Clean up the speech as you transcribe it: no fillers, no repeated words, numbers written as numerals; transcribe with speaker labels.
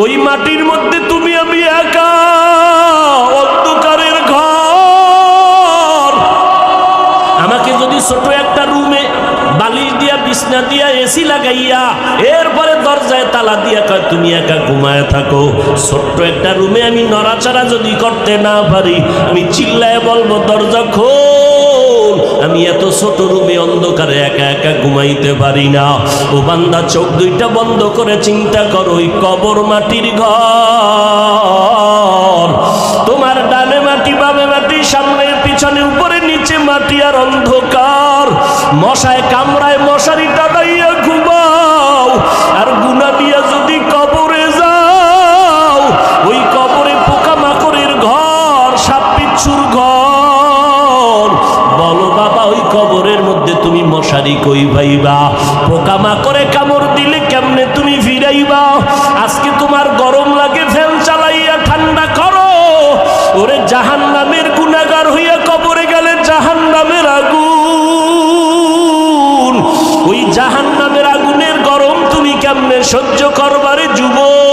Speaker 1: ওই মাটির মধ্যে তুমি আমি একা, অন্ধকারের ঘর। আমাকে যদি ছোট একটা রুমে বালিশ দিয়া বিছনা দিয়া এসি লাগাইয়া এরপরে দরজায় তালা দিয়া কয় তুমি একা ঘুমায় থাকো, ছোট্ট একটা রুমে আমি নড়াচড়া যদি করতে না পারি, আমি চিল্লায় বলবো দরজা খোল, আমি এত ছোট রুমে অন্ধকারে একা একা ঘুমাইতে পারি না। ও বান্দা, চোখ দুইটা বন্ধ করে চিন্তা করো, ওই কবর মাটির ঘর, তোমার ডানে মাটি বামে মাটি, সামনে পিছনে উপরে নিচে মাটি আর অন্ধকার। মশায় কামড়ায় মশারি টানাইয়া ঘুমাও, আর গুনাহ দিয়া যদি কবরে যাও, ওই কবরে পোকামাকড়ের ঘর, সাপ বিচ্ছুর ঘর। বলো বাবা, ওই কবরের মধ্যে তুমি মশারি কই পাইবা? পোকামাকড়ে কামড় দিলে কেমনে তুমি ফিরাইবা? আজকে তোমার গরম লাগে, ফ্যান চালাইয়া ঠান্ডা করো। ওরে জাহান্নামের গুনাহগার হইয়া কবরে গেলে জাহান্নামের আগুন, ওই জাহান্নামের আগুনের গরম তুমি কেমনে সহ্য করবারে যুবক?